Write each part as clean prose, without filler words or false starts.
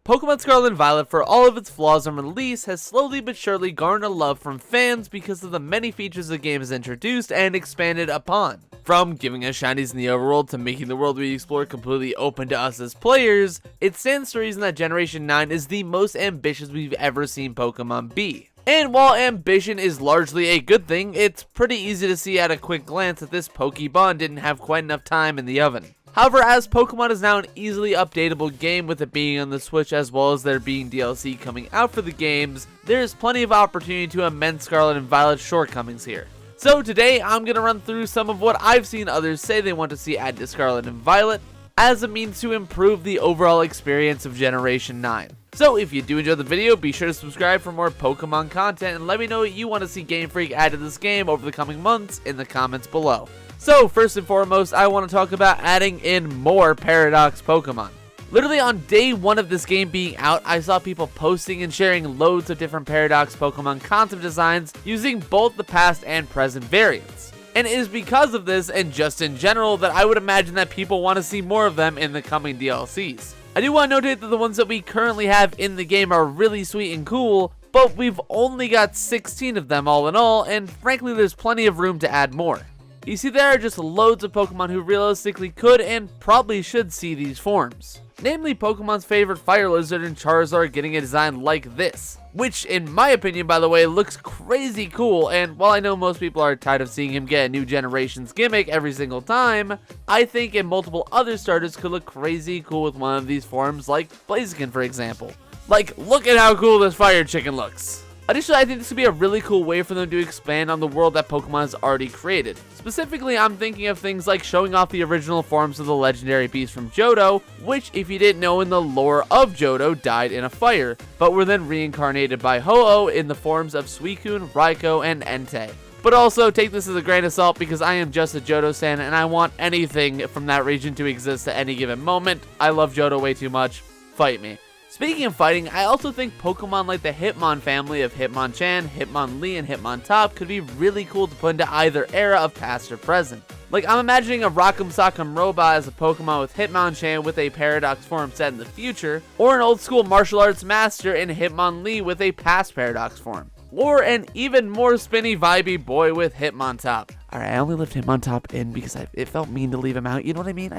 Pokemon Scarlet and Violet, for all of its flaws on release, has slowly but surely garnered love from fans because of the many features the game has introduced and expanded upon. From giving us shinies in the overworld to making the world we explore completely open to us as players, it stands to reason that Generation 9 is the most ambitious we've ever seen Pokemon be. And while ambition is largely a good thing, it's pretty easy to see at a quick glance that this Pokebond didn't have quite enough time in the oven. However, as Pokemon is now an easily updatable game with it being on the Switch as well as there being DLC coming out for the games, there is plenty of opportunity to amend Scarlet and Violet's shortcomings here. So today, I'm going to run through some of what I've seen others say they want to see added to Scarlet and Violet as a means to improve the overall experience of Generation 9. So if you do enjoy the video, be sure to subscribe for more Pokemon content and let me know what you want to see Game Freak add to this game over the coming months in the comments below. So first and foremost, I want to talk about adding in more Paradox Pokemon. Literally on day one of this game being out, I saw people posting and sharing loads of different Paradox Pokemon concept designs using both the past and present variants. And it is because of this, and just in general, that I would imagine that people want to see more of them in the coming DLCs. I do want to notate that the ones that we currently have in the game are really sweet and cool, but we've only got 16 of them all in all, and frankly there's plenty of room to add more. You see, there are just loads of Pokemon who realistically could and probably should see these forms. Namely, Pokemon's favorite Fire Lizard and Charizard getting a design like this. Which, in my opinion, by the way, looks crazy cool, and while I know most people are tired of seeing him get a new generation's gimmick every single time, I think multiple other starters could look crazy cool with one of these forms, like Blaziken for example. Like, look at how cool this Fire Chicken looks. Additionally, I think this would be a really cool way for them to expand on the world that Pokemon has already created. Specifically, I'm thinking of things like showing off the original forms of the legendary beast from Johto, which, if you didn't know in the lore of Johto, died in a fire, but were then reincarnated by Ho-Oh in the forms of Suicune, Raikou, and Entei. But also, take this as a grain of salt because I am just a Johto stan and I want anything from that region to exist at any given moment. I love Johto way too much. Fight me. Speaking of fighting, I also think Pokemon like the Hitmon family of Hitmonchan, Hitmonlee, and Hitmontop could be really cool to put into either era of past or present. Like, I'm imagining a Rock'em Sock'em Robot as a Pokemon with Hitmonchan with a Paradox form set in the future, or an old school martial arts master in Hitmonlee with a past Paradox form. Or an even more spinny vibey boy with Hitmontop. Alright, I only left Hitmontop in because it felt mean to leave him out, you know what I mean?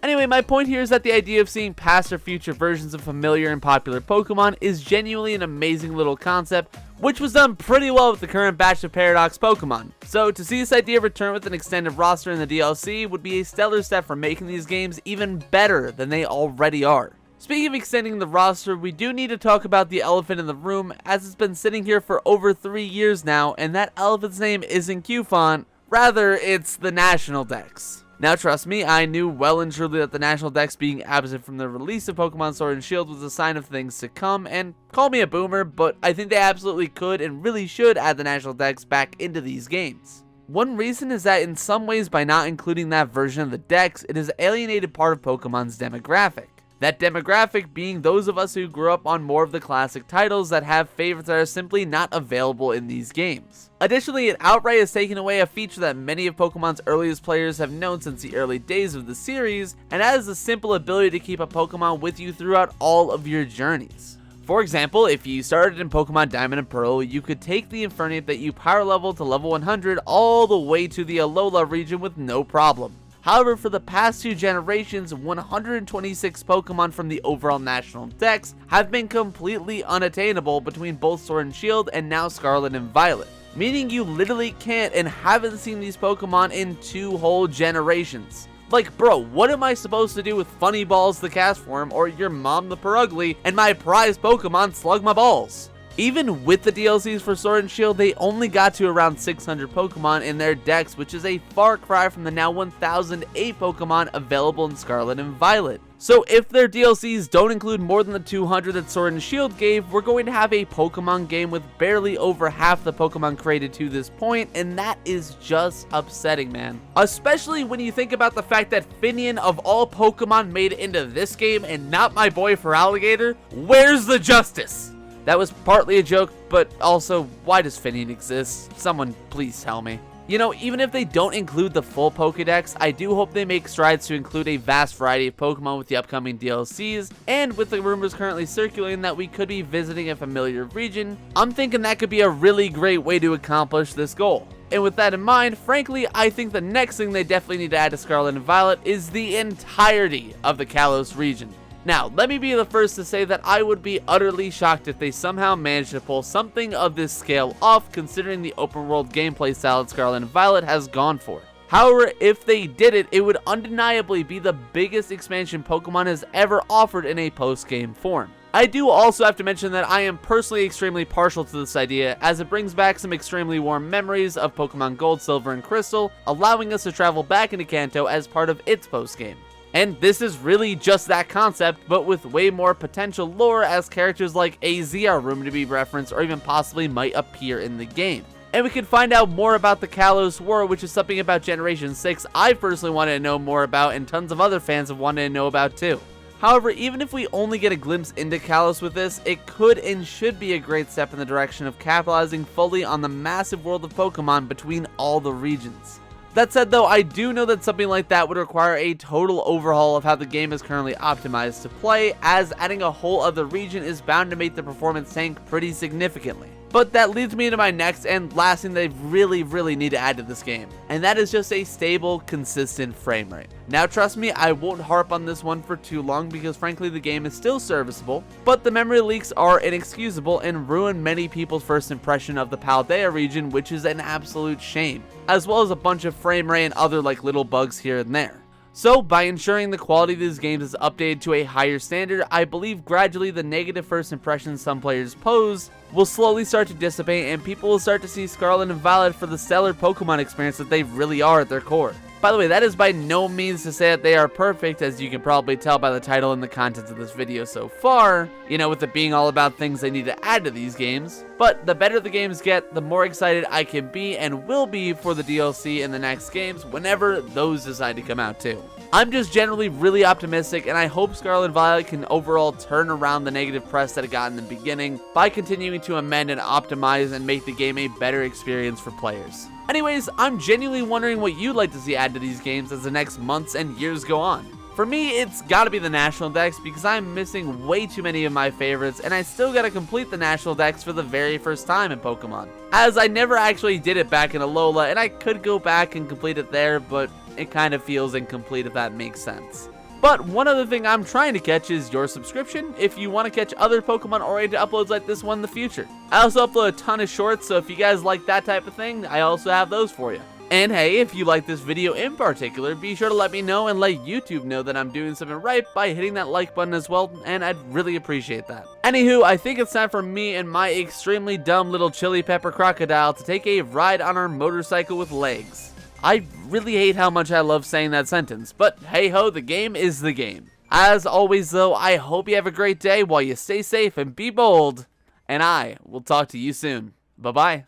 Anyway, my point here is that the idea of seeing past or future versions of familiar and popular Pokemon is genuinely an amazing little concept, which was done pretty well with the current batch of Paradox Pokemon. So to see this idea return with an extended roster in the DLC would be a stellar step for making these games even better than they already are. Speaking of extending the roster, we do need to talk about the elephant in the room, as it's been sitting here for over 3 years now, and that elephant's name isn't Q-Font, rather it's the National Dex. Now trust me, I knew well and truly that the National Dex being absent from the release of Pokemon Sword and Shield was a sign of things to come, and call me a boomer, but I think they absolutely could and really should add the National Dex back into these games. One reason is that in some ways by not including that version of the Dex, it has alienated part of Pokemon's demographic. That demographic being those of us who grew up on more of the classic titles that have favorites that are simply not available in these games. Additionally, it outright has taken away a feature that many of Pokemon's earliest players have known since the early days of the series, and that is the simple ability to keep a Pokemon with you throughout all of your journeys. For example, if you started in Pokemon Diamond and Pearl, you could take the Infernape that you power level to level 100 all the way to the Alola region with no problem. However, for the past 2 generations, 126 Pokemon from the overall National Dex have been completely unattainable between both Sword and Shield and now Scarlet and Violet. Meaning you literally can't and haven't seen these Pokemon in 2 whole generations. Like, bro, what am I supposed to do with Funny Balls the cast form, or your mom the Purugly, and my prized Pokemon Slug My Balls? Even with the DLCs for Sword and Shield, they only got to around 600 Pokemon in their decks, which is a far cry from the now 1008 Pokemon available in Scarlet and Violet. So if their DLCs don't include more than the 200 that Sword and Shield gave, we're going to have a Pokemon game with barely over half the Pokemon created to this point, and that is just upsetting, man. Especially when you think about the fact that Finian of all Pokemon made it into this game and not my boy Feraligatr. Where's the justice? That was partly a joke, but also, why does Finian exist? Someone please tell me. You know, even if they don't include the full Pokédex, I do hope they make strides to include a vast variety of Pokemon with the upcoming DLCs, and with the rumors currently circulating that we could be visiting a familiar region, I'm thinking that could be a really great way to accomplish this goal. And with that in mind, frankly, I think the next thing they definitely need to add to Scarlet and Violet is the entirety of the Kalos region. Now, let me be the first to say that I would be utterly shocked if they somehow managed to pull something of this scale off, considering the open world gameplay style that Scarlet and Violet has gone for. However, if they did it, it would undeniably be the biggest expansion Pokemon has ever offered in a post-game form. I do also have to mention that I am personally extremely partial to this idea, as it brings back some extremely warm memories of Pokemon Gold, Silver, and Crystal, allowing us to travel back into Kanto as part of its post-game. And this is really just that concept, but with way more potential lore, as characters like AZ are rumored to be referenced or even possibly might appear in the game. And we can find out more about the Kalos War, which is something about Generation 6 I personally wanted to know more about, and tons of other fans have wanted to know about too. However, even if we only get a glimpse into Kalos with this, it could and should be a great step in the direction of capitalizing fully on the massive world of Pokemon between all the regions. That said though, I do know that something like that would require a total overhaul of how the game is currently optimized to play, as adding a whole other region is bound to make the performance tank pretty significantly. But that leads me into my next and last thing they really need to add to this game, and that is just a stable, consistent frame rate. Now trust me, I won't harp on this one for too long because frankly the game is still serviceable, but the memory leaks are inexcusable and ruin many people's first impression of the Paldea region, which is an absolute shame, as well as a bunch of frame rate and other little bugs here and there. So, by ensuring the quality of these games is updated to a higher standard, I believe gradually the negative first impressions some players pose will slowly start to dissipate, and people will start to see Scarlet and Violet for the stellar Pokemon experience that they really are at their core. By the way, that is by no means to say that they are perfect, as you can probably tell by the title and the contents of this video so far, you know, with it being all about things they need to add to these games. But the better the games get, the more excited I can be and will be for the DLC in the next games whenever those decide to come out too. I'm just generally really optimistic, and I hope Scarlet and Violet can overall turn around the negative press that it got in the beginning by continuing to amend and optimize and make the game a better experience for players. Anyways, I'm genuinely wondering what you'd like to see added to these games as the next months and years go on. For me, it's gotta be the National Dex because I'm missing way too many of my favorites, and I still gotta complete the National Dex for the very first time in Pokemon, as I never actually did it back in Alola, and I could go back and complete it there, but it kind of feels incomplete if that makes sense. But one other thing I'm trying to catch is your subscription if you want to catch other Pokemon oriented uploads like this one in the future. I also upload a ton of shorts, so if you guys like that type of thing, I also have those for you. And hey, if you like this video in particular, be sure to let me know and let YouTube know that I'm doing something right by hitting that like button as well, and I'd really appreciate that. Anywho, I think it's time for me and my extremely dumb little chili pepper crocodile to take a ride on our motorcycle with legs. I really hate how much I love saying that sentence, but hey ho, the game is the game. As always though, I hope you have a great day while you stay safe and be bold, and I will talk to you soon. Bye bye.